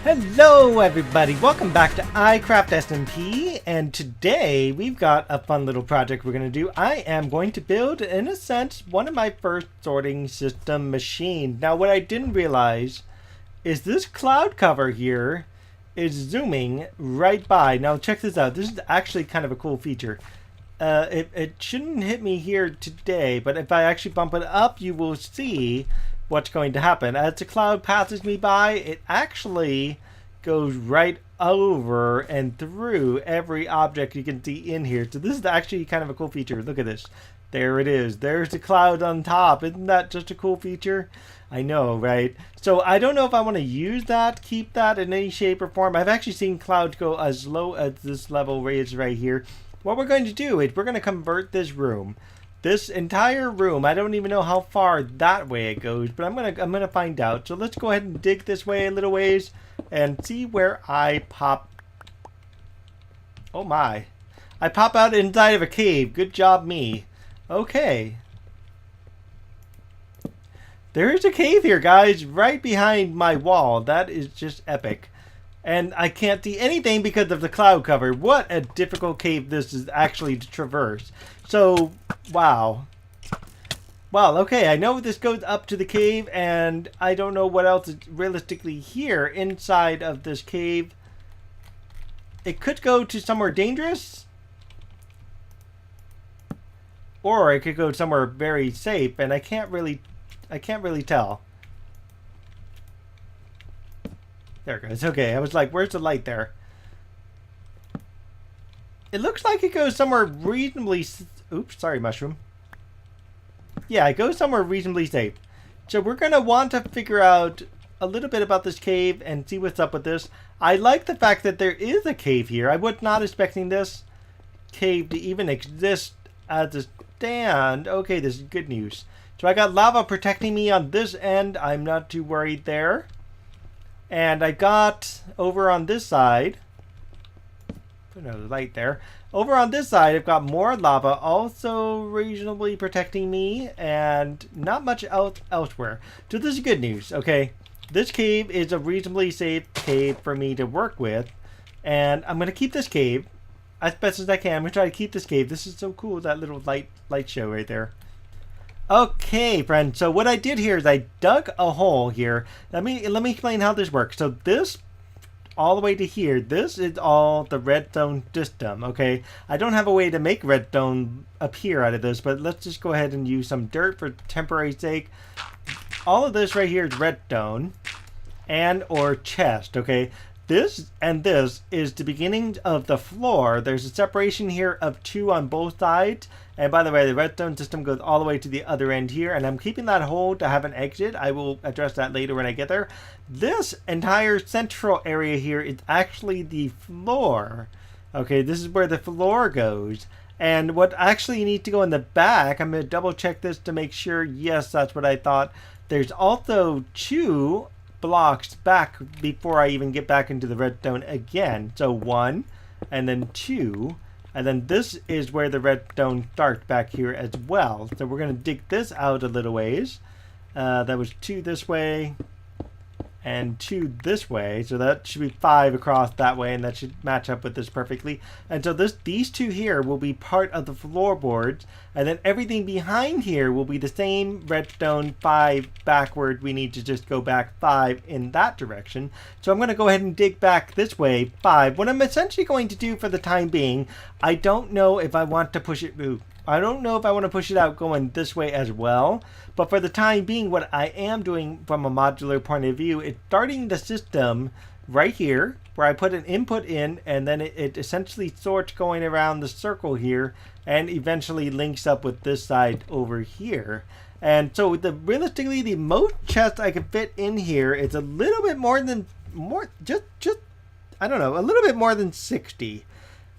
Hello everybody, welcome back to iCraft SMP, and today we've got a fun little project we're going to do. I am going to build, in a sense, one of my first sorting system machines. Now what I didn't realize is this cloud cover here is zooming right by. Now check this out, this is actually kind of a cool feature. It shouldn't hit me here today, but if I actually bump it up, you will see what's going to happen. As the cloud passes me by, it actually goes right over and through every object you can see in here. So this is actually kind of a cool feature. Look at this. There it is. There's the cloud on top. Isn't that just a cool feature? I know, right? So I don't know if I want to use that, keep that in any shape or form. I've actually seen clouds go as low as this level is right here. What we're going to do is we're going to convert this room. This entire room, I don't even know how far that way it goes, but I'm gonna find out. So let's go ahead and dig this way a little ways and see where I pop. Oh my. I pop out inside of a cave. Good job me. Okay. There is a cave here, guys, right behind my wall. That is just epic. And I can't see anything because of the cloud cover. What a difficult cave this is actually to traverse. So, wow. Well, okay, I know this goes up to the cave, and I don't know what else is realistically here inside of this cave. It could go to somewhere dangerous, or it could go somewhere very safe, and I can't really tell. There it goes. Okay, I was like, where's the light there? It looks like it goes somewhere reasonably... Oops, sorry, mushroom. Yeah, it goes somewhere reasonably safe. So we're going to want to figure out a little bit about this cave and see what's up with this. I like the fact that there is a cave here. I was not expecting this cave to even exist as a stand. Okay, this is good news. So I got lava protecting me on this end. I'm not too worried there. And I got over on this side, put another light there. Over on this side, I've got more lava, also reasonably protecting me, and not much else elsewhere. So this is good news, okay? This cave is a reasonably safe cave for me to work with, and I'm going to keep this cave as best as I can. I'm going to try to keep this cave. This is so cool, that little light show right there. Okay, friends, so what I did here is I dug a hole here. Let me explain how this works. So this, all the way to here, this is all the redstone system, okay? I don't have a way to make redstone appear out of this, but let's just go ahead and use some dirt for temporary sake. All of this right here is redstone and or chest, okay? This and this is the beginning of the floor. There's a separation here of 2 on both sides. And by the way, the redstone system goes all the way to the other end here. And I'm keeping that hole to have an exit. I will address that later when I get there. This entire central area here is actually the floor. Okay, this is where the floor goes. And what actually you need to go in the back, I'm going to double check this to make sure. Yes, that's what I thought. There's also 2 blocks back before I even get back into the redstone again. So 1 and then 2, and then this is where the redstone starts back here as well. So we're going to dig this out a little ways. That was 2 this way and 2 this way, so that should be 5 across that way, and that should match up with this perfectly. And so these 2 here will be part of the floorboards, and then everything behind here will be the same redstone 5 backward. We need to just go back 5 in that direction. So I'm going to go ahead and dig back this way 5. What I'm essentially going to do for the time being, I don't know if I want to push it. I don't know if I want to push it out going this way as well, but for the time being, what I am doing from a modular point of view is starting the system right here, where I put an input in, and then it essentially sorts going around the circle here, and eventually links up with this side over here. And so realistically, the most chests I can fit in here is a little bit more than, I don't know, a little bit more than 60.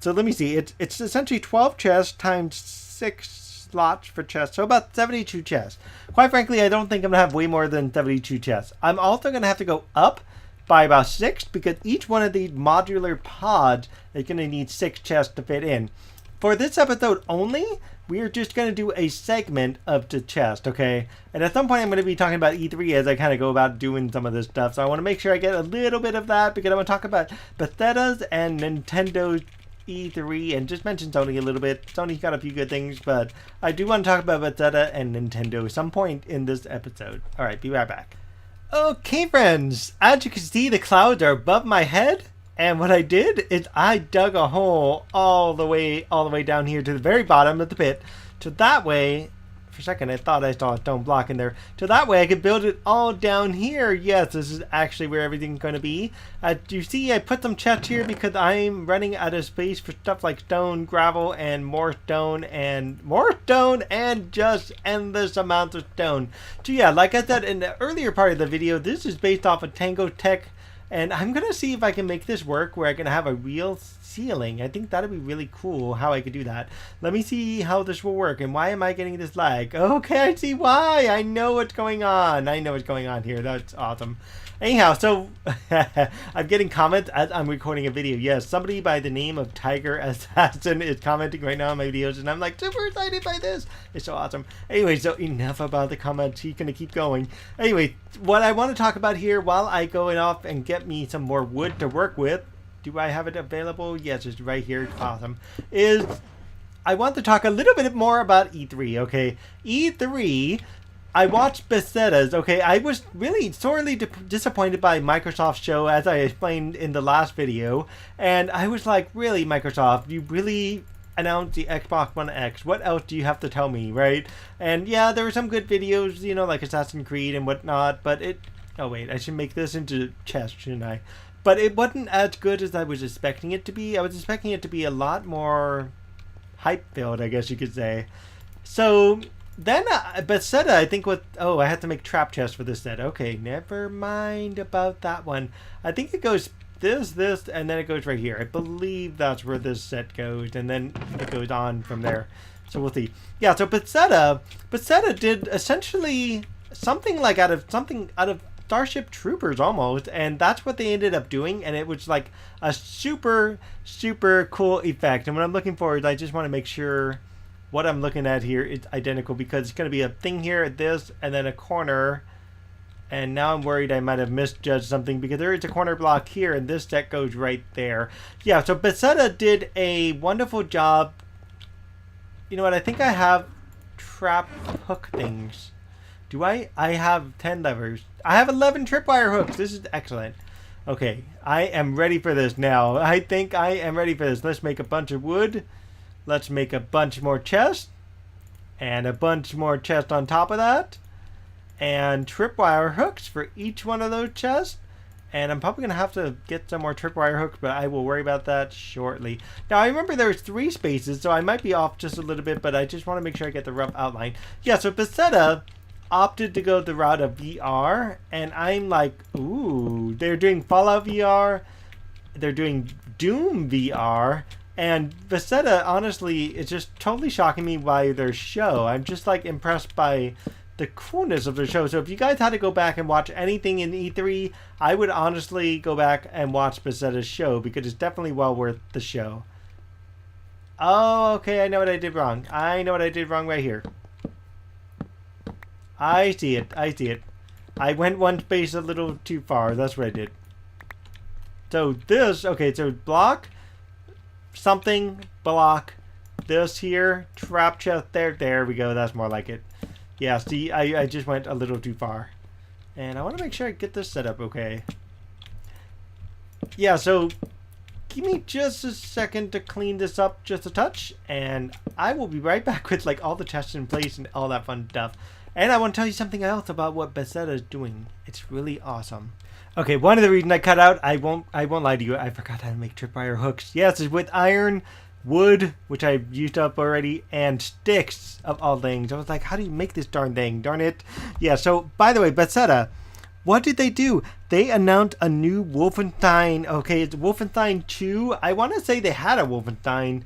So let me see, it's essentially 12 chests times 6 slots for chests, so about 72 chests. Quite frankly, I don't think I'm going to have way more than 72 chests. I'm also going to have to go up by about 6 because each one of these modular pods is going to need 6 chests to fit in. For this episode only, we are just going to do a segment of the chest, okay? And at some point I'm going to be talking about E3 as I kind of go about doing some of this stuff. So I want to make sure I get a little bit of that because I want to talk about Bethesda's and Nintendo's E3 and just mention Sony a little bit. Sony's got a few good things, but I do want to talk about Bethesda and Nintendo some point in this episode. Alright, be right back. Okay friends, as you can see the clouds are above my head. And what I did is I dug a hole all the way down here to the very bottom of the pit. So that way, for a second I thought I saw a stone block in there. So that way I could build it all down here. Yes, this is actually where everything's going to be. You see I put some chests here because I'm running out of space for stuff like stone, gravel, and more stone, and just endless amounts of stone. So yeah, like I said in the earlier part of the video, this is based off of Tango Tech. And I'm going to see if I can make this work where I can have a real ceiling. I think that'd be really cool how I could do that. Let me see how this will work. And why am I getting this lag? Okay, I see why. I know what's going on. I know what's going on here. That's awesome. Anyhow, so I'm getting comments as I'm recording a video. Yes, somebody by the name of Tiger Assassin is commenting right now on my videos. And I'm like super excited by this. It's so awesome. Anyway, so enough about the comments. He's going to keep going. Anyway, what I want to talk about here while I go off and get me some more wood to work with. Do I have it available? Yes, it's right here. It's awesome. Is I want to talk a little bit more about E3, okay? E3, I watched Bethesda's, okay? I was really sorely disappointed by Microsoft's show, as I explained in the last video. And I was like, really, Microsoft, you really announced the Xbox One X. What else do you have to tell me, right? And yeah, there were some good videos, you know, like Assassin's Creed and whatnot, but it... Oh, wait, I should make this into chest, shouldn't I? But it wasn't as good as I was expecting it to be. I was expecting it to be a lot more hype-filled, I guess you could say. So then Bethesda, I think what... Oh, I had to make trap chests for this set. Okay, never mind about that one. I think it goes this, and then it goes right here. I believe that's where this set goes, and then it goes on from there. So we'll see. Yeah, so Bethesda did essentially something out of Starship Troopers almost, and that's what they ended up doing, and it was like a super cool effect. And what I'm looking for is I just want to make sure what I'm looking at here is identical, because it's going to be a thing here, this, and then a corner. And now I'm worried I might have misjudged something, because there is a corner block here and this set goes right there. Yeah, so Bethesda did a wonderful job. You know what, I think I have trap hook things. Do I? I have 10 levers. I have 11 tripwire hooks. This is excellent. Okay, I am ready for this now. I think I am ready for this. Let's make a bunch of wood. Let's make a bunch more chests. And a bunch more chests on top of that. And tripwire hooks for each one of those chests. And I'm probably going to have to get some more tripwire hooks, but I will worry about that shortly. Now, I remember there's 3 spaces, so I might be off just a little bit, but I just want to make sure I get the rough outline. Yeah, so Bethesda opted to go the route of VR, and I'm like, ooh, they're doing Fallout VR, they're doing Doom VR, and Bethesda, honestly, is just totally shocking me by their show. I'm just like impressed by the coolness of their show. So if you guys had to go back and watch anything in E3, I would honestly go back and watch Bethesda's show, because it's definitely well worth the show. Oh, okay, I know what I did wrong. I know what I did wrong right here. I see it. I went one space a little too far. That's what I did. So this, okay, so block, something, block, this here, trap chest, there we go. That's more like it. Yeah, see, I just went a little too far. And I want to make sure I get this set up okay. Yeah, so give me just a second to clean this up just a touch, and I will be right back with like all the chests in place and all that fun stuff. And I want to tell you something else about what Bethesda is doing. It's really awesome. Okay, one of the reasons I cut out, I won't lie to you, I forgot how to make tripwire hooks. Yes, it's with iron, wood, which I've used up already, and sticks of all things. I was like, how do you make this darn thing? Darn it. Yeah, so by the way, Bethesda, what did they do? They announced a new Wolfenstein. Okay, it's Wolfenstein 2. I want to say they had a Wolfenstein.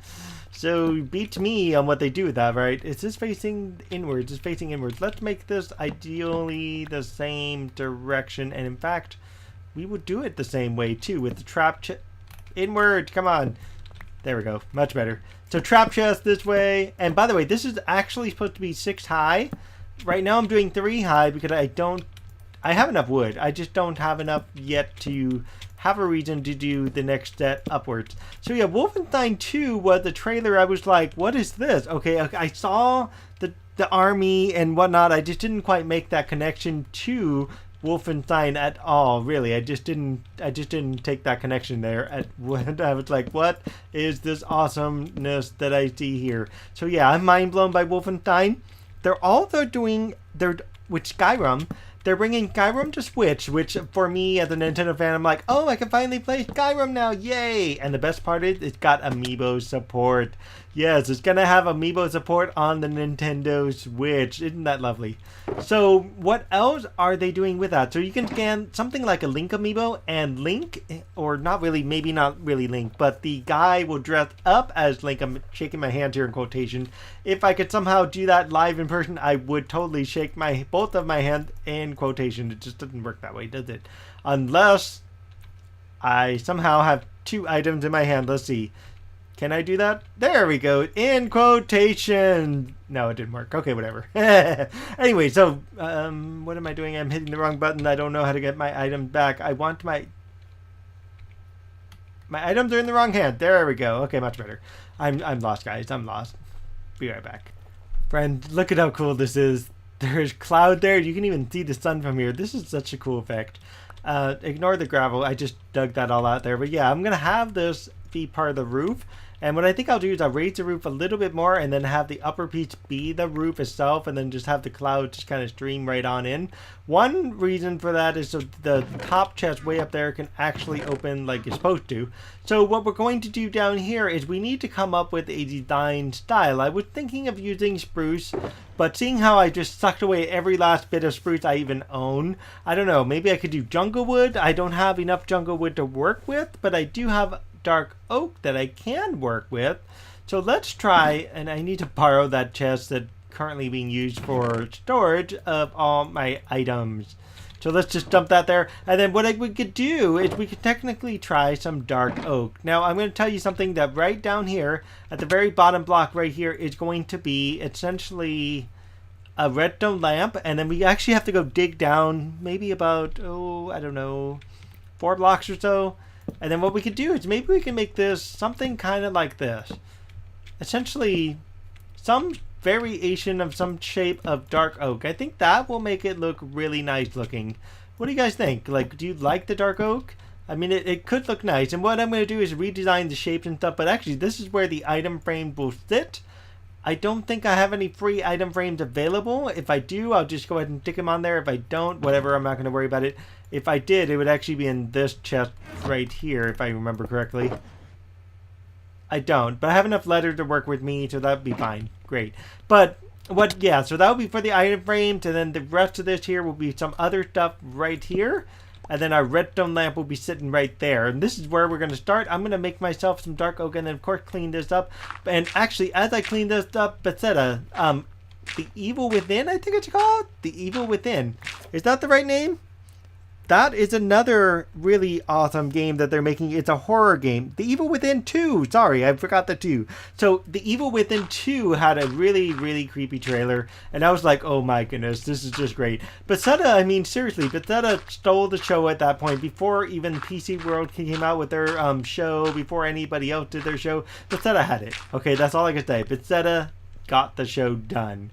So beats me on what they do with that, right? Is this facing inwards? It's facing inwards. Let's make this ideally the same direction. And in fact, we would do it the same way too with the trap inward. Come on. There we go. Much better. So trap chest this way. And by the way, this is actually supposed to be 6 high. Right now I'm doing 3 high because I have enough wood. I just don't have enough yet to have a reason to do the next step upwards. So yeah, Wolfenstein 2 was the trailer. I was like, what is this? Okay, I saw the army and whatnot. I just didn't quite make that connection to Wolfenstein at all, really. I just didn't take that connection there. I was like, what is this awesomeness that I see here? So yeah, I'm mind blown by Wolfenstein. They're also doing with Skyrim. They're bringing Skyrim to Switch, which for me as a Nintendo fan, I'm like, oh, I can finally play Skyrim now, yay! And the best part is it's got amiibo support. Yes, it's gonna have amiibo support on the Nintendo Switch. Isn't that lovely? So what else are they doing with that? So you can scan something like a Link amiibo, and Link, or not really, maybe not really Link, but the guy will dress up as Link. I'm shaking my hand here in quotation. If I could somehow do that live in person, I would totally shake both of my hands in quotation. It just doesn't work that way, does it? Unless I somehow have 2 items in my hand. Let's see. Can I do that? There we go. In quotation. No, it didn't work. Okay, whatever. Anyway, so what am I doing? I'm hitting the wrong button. I don't know how to get my items back. I want my items are in the wrong hand. There we go. Okay, much better. I'm lost, guys. I'm lost. Be right back. Friend, look at how cool this is. There's cloud there. You can even see the sun from here. This is such a cool effect. Ignore the gravel. I just dug that all out there. But yeah, I'm going to have this be part of the roof. And what I think I'll do is I'll raise the roof a little bit more and then have the upper piece be the roof itself, and then just have the cloud just kind of stream right on in. One reason for that is so the top chest way up there can actually open like it's supposed to. So what we're going to do down here is we need to come up with a design style. I was thinking of using spruce, but seeing how I just sucked away every last bit of spruce I even own, I don't know, maybe I could do jungle wood. I don't have enough jungle wood to work with, but I do have dark oak that I can work with. So let's try, and I need to borrow that chest that's currently being used for storage of all my items. So let's just dump that there. And then what we could do is we could technically try some dark oak. Now I'm going to tell you something that right down here at the very bottom block right here is going to be essentially a redstone lamp, and then we actually have to go dig down maybe about, I don't know, 4 blocks or so. And then what we could do is maybe we can make this something kind of like this. Essentially, some variation of some shape of dark oak. I think that will make it look really nice looking. What do you guys think? Like, do you like the dark oak? I mean, it could look nice. And what I'm going to do is redesign the shapes and stuff. But actually, this is where the item frame will sit. I don't think I have any free item frames available. If I do, I'll just go ahead and stick them on there. If I don't, whatever, I'm not going to worry about it. If I did, it would actually be in this chest right here, if I remember correctly. I don't, but I have enough leather to work with me, so that would be fine. Great. But, yeah, so that would be for the item frames, and then the rest of this here will be some other stuff right here. And then our redstone lamp will be sitting right there. And this is where we're going to start. I'm going to make myself some dark oak and then, of course, clean this up. And actually, as I clean this up, Bethesda, The Evil Within, I think it's called? The Evil Within. Is that the right name? That is another really awesome game that they're making. It's a horror game. The Evil Within 2. Sorry, I forgot the 2. So The Evil Within 2 had a really, really creepy trailer. And I was like, oh my goodness, this is just great. Bethesda, I mean, seriously, Bethesda stole the show at that point. Before even PC World came out with their show, before anybody else did their show, Bethesda had it. Okay, that's all I can say. Bethesda got the show done.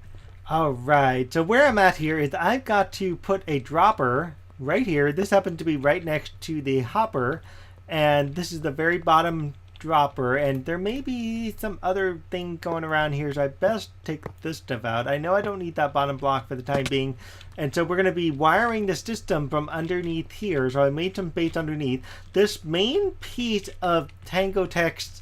Alright, so where I'm at here is I've got to put a dropper right here. This happened to be right next to the hopper, and this is the very bottom dropper, and there may be some other thing going around here, so I best take this stuff out. I know I don't need that bottom block for the time being, and so we're going to be wiring the system from underneath here. So I made some base underneath. This main piece of Tango Tech's,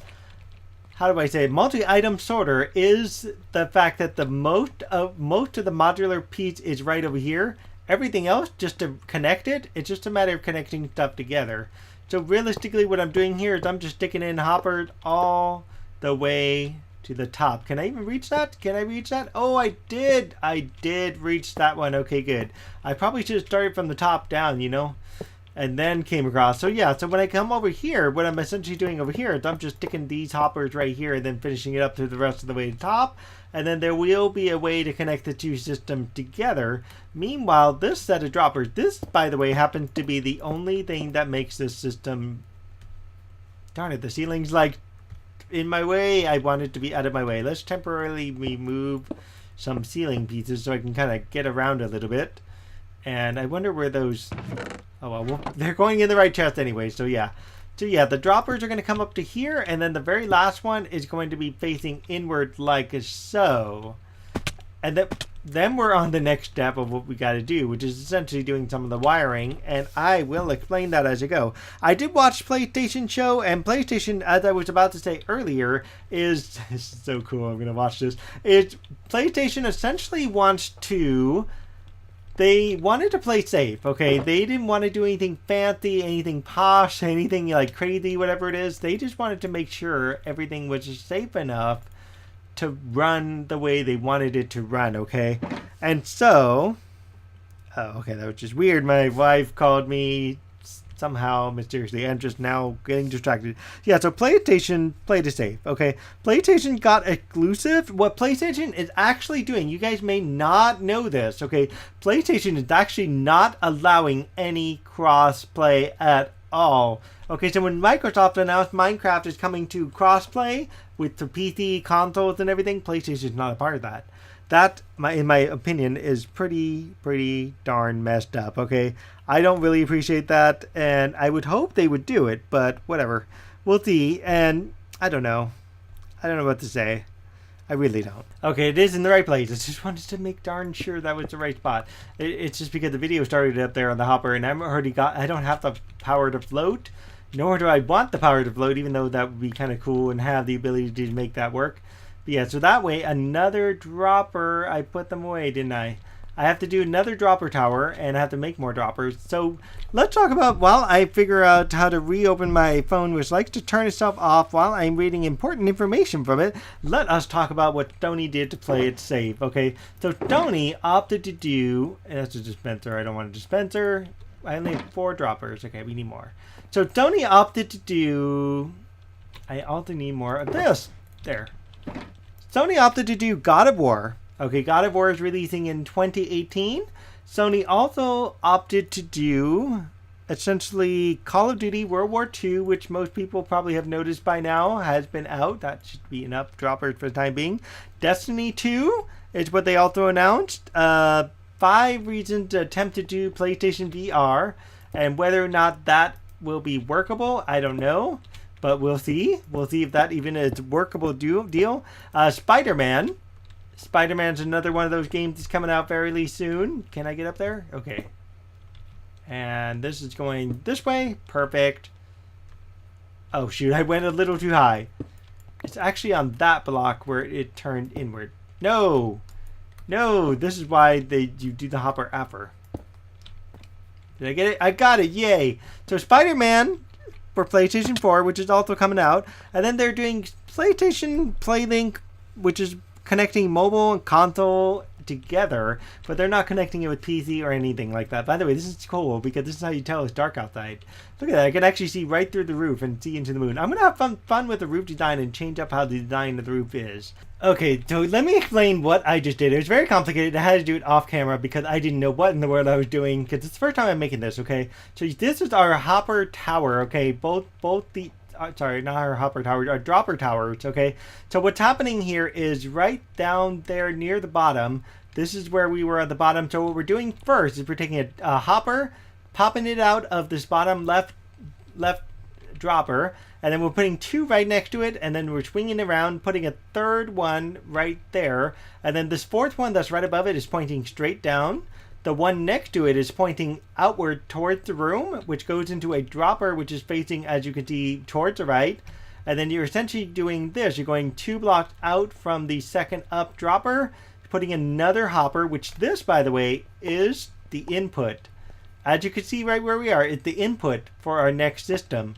how do I say, multi-item sorter is the fact that the most of the modular piece is right over here. Everything else, just to connect it, it's just a matter of connecting stuff together. So realistically, what I'm doing here is I'm just sticking in hoppers all the way to the top. Can I even reach that? Can I reach that? Oh, I did. I did reach that one. Okay, good. I probably should have started from the top down, you know. and then came across. So yeah, so when I come over here, what I'm essentially doing over here is I'm just sticking these hoppers right here and then finishing it up through the rest of the way to the top. And then there will be a way to connect the two systems together. Meanwhile, this set of droppers, this, by the way, happens to be the only thing that makes this system... Darn it, the ceiling's like in my way. I want it to be out of my way. Let's temporarily remove some ceiling pieces so I can kind of get around a little bit. And I wonder where those... Oh, well, they're going in the right chest anyway, so yeah. So yeah, the droppers are going to come up to here, and then the very last one is going to be facing inward like so. And then we're on the next step of what we got to do, which is essentially doing some of the wiring, and I will explain that as I go. I did watch PlayStation show, and PlayStation, as I was about to say earlier, is... This is so cool, I'm going to watch this. PlayStation essentially wants to... They wanted to play safe, okay? They didn't want to do anything fancy, anything posh, anything like crazy, whatever it is. They just wanted to make sure everything was safe enough to run the way they wanted it to run, okay? And so... Oh, okay, that was just weird. My wife called me somehow mysteriously. I'm just now getting distracted. Yeah, so PlayStation played it safe, okay? PlayStation got exclusive. What PlayStation is actually doing, you guys may not know this, okay? PlayStation is actually not allowing any cross-play at all. Okay, so when Microsoft announced Minecraft is coming to cross-play with the PC consoles and everything, PlayStation is not a part of that. That, in my opinion, is pretty darn messed up, okay? I don't really appreciate that, and I would hope they would do it, but whatever. We'll see, and I don't know. I don't know what to say. I really don't. Okay, it is in the right place. I just wanted to make darn sure that was the right spot. It's just because the video started up there on the hopper, and I don't have the power to float, nor do I want the power to float, even though that would be kind of cool and have the ability to make that work. But yeah, so that way, another dropper, I put them away, didn't I? I have to do another dropper tower, and I have to make more droppers. So let's talk about, while I figure out how to reopen my phone, which likes to turn itself off while I'm reading important information from it, let us talk about what Stoney did to play it safe, okay? So Stoney opted to do, and that's a dispenser, I don't want a dispenser. I only have 4 droppers, okay, we need more. So Stoney opted to do, I also need more of this, there. Sony opted to do God of War. Okay, God of War is releasing in 2018. Sony also opted to do, essentially, Call of Duty World War II, which most people probably have noticed by now has been out. That should be enough droppers for the time being. Destiny 2 is what they also announced. 5 reasons to attempt to do PlayStation VR. And whether or not that will be workable, I don't know. But we'll see. We'll see if that even is a workable deal. Spider-Man. Spider-Man's another one of those games that's coming out fairly soon. Can I get up there? Okay. And this is going this way. Perfect. Oh, shoot. I went a little too high. It's actually on that block where it turned inward. No. No. This is why you do the hopper after. Did I get it? I got it. Yay. So Spider-Man... for PlayStation 4, which is also coming out. And then they're doing PlayStation PlayLink, which is connecting mobile and console together, but they're not connecting it with PC or anything like that. By the way, this is cool because this is how you tell it's dark outside. Look at that. I can actually see right through the roof and see into the moon. I'm going to have fun with the roof design and change up how the design of the roof is. Okay, so let me explain what I just did. It was very complicated. I had to do it off camera because I didn't know what in the world I was doing because it's the first time I'm making this, okay? So this is our hopper tower, okay? Both the... sorry, not our hopper tower, our dropper towers, okay? So what's happening here is right down there near the bottom. This is where we were at the bottom. So what we're doing first is we're taking a hopper, popping it out of this bottom left dropper, and then we're putting 2 right next to it, and then we're swinging around, putting a 3rd one right there, and then this 4th one that's right above it is pointing straight down. The one next to it is pointing outward towards the room, which goes into a dropper, which is facing, as you can see, towards the right. And then you're essentially doing this. You're going 2 blocks out from the second up dropper, putting another hopper, which this, by the way, is the input. As you can see right where we are, it's the input for our next system.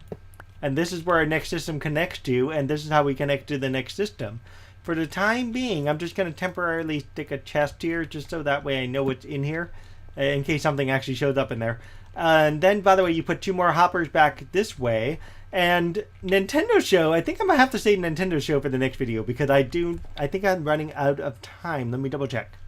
And this is where our next system connects to, and this is how we connect to the next system. For the time being, I'm just going to temporarily stick a chest here, just so that way I know what's in here, in case something actually shows up in there. And then, by the way, you put 2 more hoppers back this way. And Nintendo Show, I think I'm gonna have to say Nintendo Show for the next video because I think I'm running out of time. Let me double check.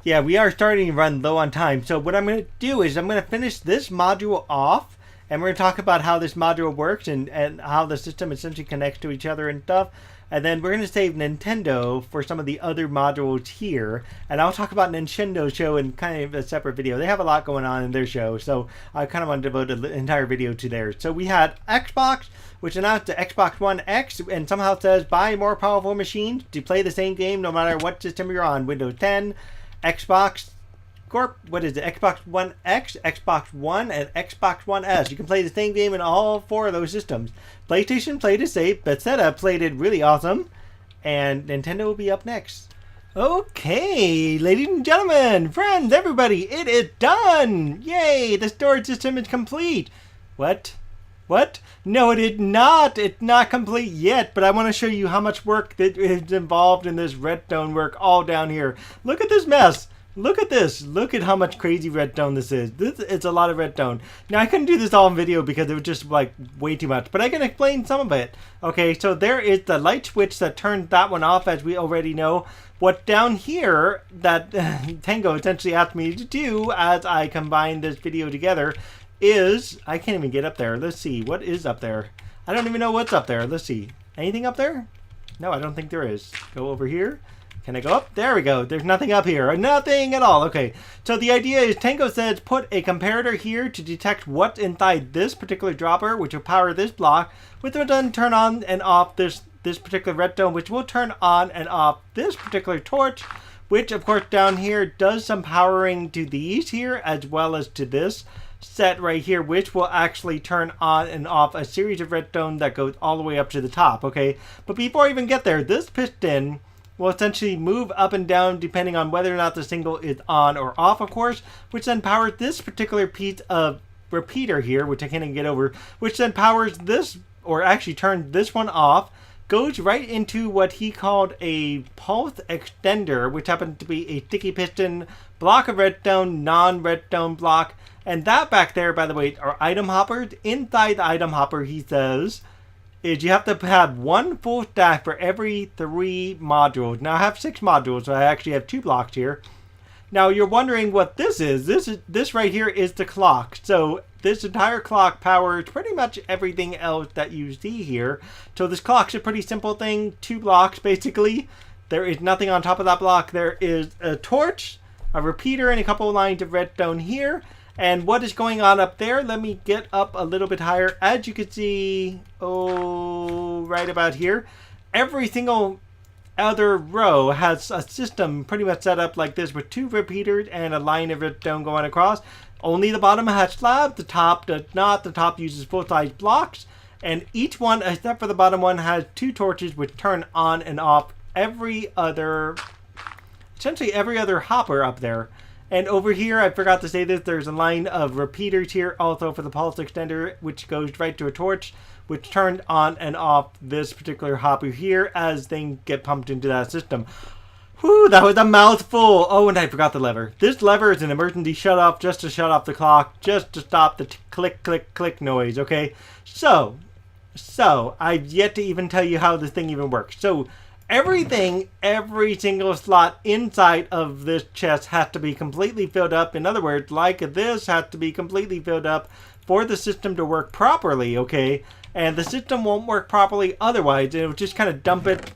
Yeah, we are starting to run low on time. So what I'm gonna do is I'm gonna finish this module off, and we're gonna talk about how this module works and how the system essentially connects to each other and stuff. And then we're going to save Nintendo for some of the other modules here. And I'll talk about Nintendo Show in kind of a separate video. They have a lot going on in their show, so I kind of want to devote an entire video to theirs. So we had Xbox, which announced the Xbox One X, and somehow says buy more powerful machines to play the same game no matter what system you're on. Windows 10, Xbox Xbox One X, Xbox One, and Xbox One S. You can play the same game in all 4 of those systems. PlayStation played it safe, Bethesda played it really awesome, and Nintendo will be up next. Okay, ladies and gentlemen, friends, everybody, it is done! Yay, the storage system is complete! What? No, it is not! It's not complete yet, but I want to show you how much work that is involved in this redstone work all down here. Look at this mess! Look at this. Look at how much crazy redstone this is. It's a lot of redstone. Now, I couldn't do this all in video because it was just like way too much, but I can explain some of it. Okay, so there is the light switch that turns that one off, as we already know. What down here that Tango essentially asked me to do as I combine this video together is, I can't even get up there. Let's see, what is up there? I don't even know what's up there. Let's see. Anything up there? No, I don't think there is. Go over here. Can I go up? There we go. There's nothing up here. Nothing at all. Okay. So the idea is Tango says put a comparator here to detect what's inside this particular dropper, which will power this block, which will then turn on and off this particular redstone, which will turn on and off this particular torch, which of course down here does some powering to these here as well as to this set right here, which will actually turn on and off a series of redstone that goes all the way up to the top. Okay. But before I even get there, this piston will essentially move up and down depending on whether or not the signal is on or off, of course, which then powers this particular piece of repeater here, which I can't even get over, which then powers this, or actually turns this one off, goes right into what he called a pulse extender, which happens to be a sticky piston, block of redstone, non-redstone block, and that back there, by the way, are item hoppers. Inside the item hopper, he says, is you have to have 1 full stack for every 3 modules. Now I have 6 modules, so I actually have 2 blocks here. Now you're wondering what this is. This right here is the clock. So this entire clock powers pretty much everything else that you see here. So this clock's a pretty simple thing. 2 blocks basically. There is nothing on top of that block. There is a torch, a repeater, and a couple of lines of redstone here. And what is going on up there? Let me get up a little bit higher. As you can see, right about here, every single other row has a system pretty much set up like this with 2 repeaters and a line of redstone going across. Only the bottom has slabs, the top does not. The top uses full-size blocks, and each one, except for the bottom one, has 2 torches which turn on and off essentially every other hopper up there. And over here, I forgot to say this, there's a line of repeaters here also for the pulse extender, which goes right to a torch, which turned on and off this particular hopper here as things get pumped into that system. Whew, that was a mouthful. Oh, and I forgot the lever. This lever is an emergency shut off just to shut off the clock, just to stop the click, click, click noise, okay? So, I've yet to even tell you how this thing even works. So, every single slot inside of this chest has to be completely filled up. In other words, like this has to be completely filled up for the system to work properly, okay? And the system won't work properly otherwise. It will just kind of dump it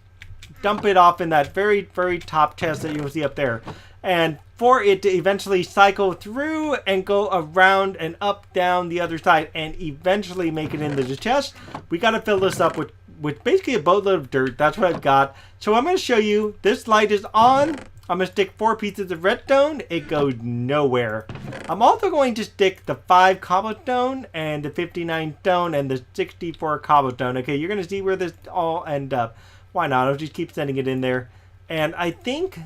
off in that very, very top chest that you'll see up there. And for it to eventually cycle through and go around and up, down the other side and eventually make it into the chest, we got to fill this up with basically a boatload of dirt. That's what I've got. So I'm going to show you. This light is on. I'm going to stick 4 pieces of redstone. It goes nowhere. I'm also going to stick the 5 cobblestone and the 59 stone and the 64 cobblestone. Okay, you're going to see where this all end up. Why not? I'll just keep sending it in there. And I think...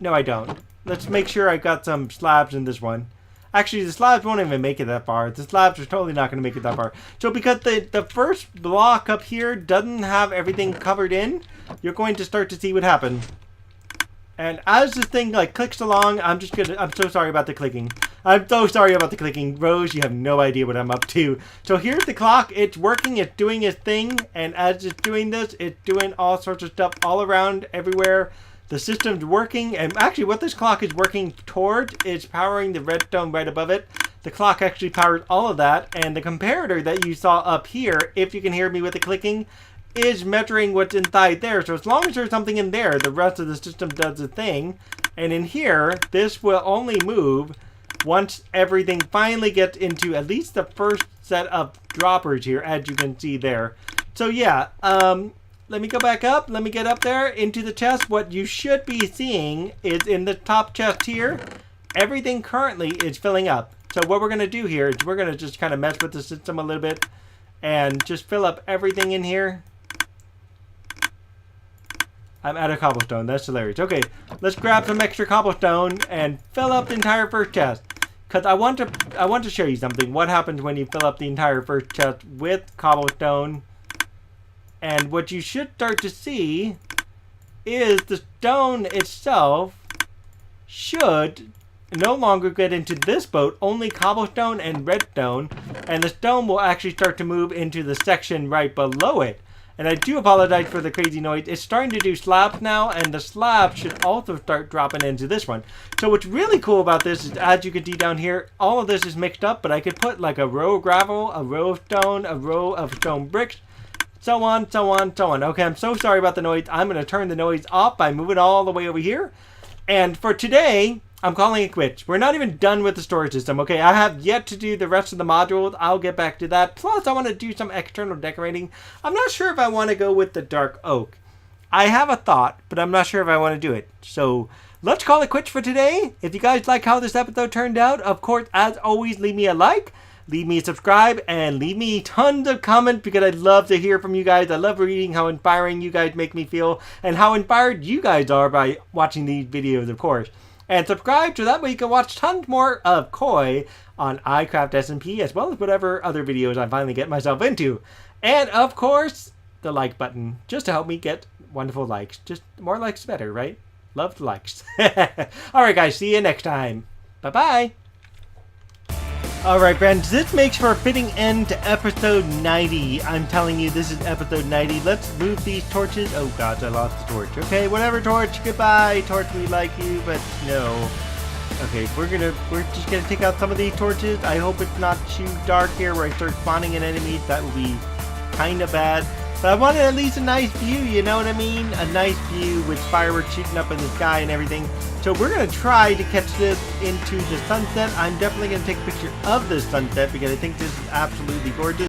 No, I don't. Let's make sure I got some slabs in this one. Actually, the slabs won't even make it that far. The slabs are totally not going to make it that far. So because the first block up here doesn't have everything covered in, you're going to start to see what happens. And as this thing like clicks along, I'm so sorry about the clicking. I'm so sorry about the clicking. Rose, you have no idea what I'm up to. So here's the clock. It's working. It's doing its thing. And as it's doing this, it's doing all sorts of stuff all around, everywhere. The system's working. And actually what this clock is working towards is powering the redstone right above it. The clock actually powers all of that. And the comparator that you saw up here, if you can hear me with the clicking, is measuring what's inside there. So as long as there's something in there, the rest of the system does the thing. And in here, this will only move once everything finally gets into at least the first set of droppers here, as you can see there. So yeah, let me go back up. Let me get up there into the chest. What you should be seeing is in the top chest here, everything currently is filling up. So what we're going to do here is we're going to just kind of mess with the system a little bit and just fill up everything in here. I'm out of cobblestone. That's hilarious. Okay, let's grab some extra cobblestone and fill up the entire first chest. Because I want to show you something. What happens when you fill up the entire first chest with cobblestone. And what you should start to see is the stone itself should no longer get into this boat, only cobblestone and redstone. And the stone will actually start to move into the section right below it. And I do apologize for the crazy noise. It's starting to do slabs now, and the slabs should also start dropping into this one. So what's really cool about this is, as you can see down here, all of this is mixed up, but I could put like a row of gravel, a row of stone, a row of stone bricks, so on, so on, so on. Okay, I'm so sorry about the noise. I'm going to turn the noise off by moving all the way over here. And for today, I'm calling it quits. We're not even done with the storage system, okay? I have yet to do the rest of the modules. I'll get back to that. Plus, I want to do some external decorating. I'm not sure if I want to go with the dark oak. I have a thought, but I'm not sure if I want to do it. So, let's call it quits for today. If you guys like how this episode turned out, of course, as always, leave me a like, leave me a subscribe, and leave me tons of comments because I'd love to hear from you guys. I love reading how inspiring you guys make me feel and how inspired you guys are by watching these videos, of course. And subscribe so that way you can watch tons more of Koi on iCraft SMP, as well as whatever other videos I finally get myself into. And of course, the like button, just to help me get wonderful likes. Just more likes better, right? Love the likes. Alright guys, see you next time. Bye-bye. Alright friends, this makes for a fitting end to episode 90. I'm telling you, this is episode 90. Let's move these torches. Oh god, I lost the torch. Okay, whatever torch. Goodbye, torch, we like you, but no. Okay, we're just gonna take out some of these torches. I hope it's not too dark here where I start spawning in enemies. That would be kinda bad. But I wanted at least a nice view, you know what I mean? A nice view with fireworks shooting up in the sky and everything. So we're going to try to catch this into the sunset. I'm definitely going to take a picture of the sunset because I think this is absolutely gorgeous.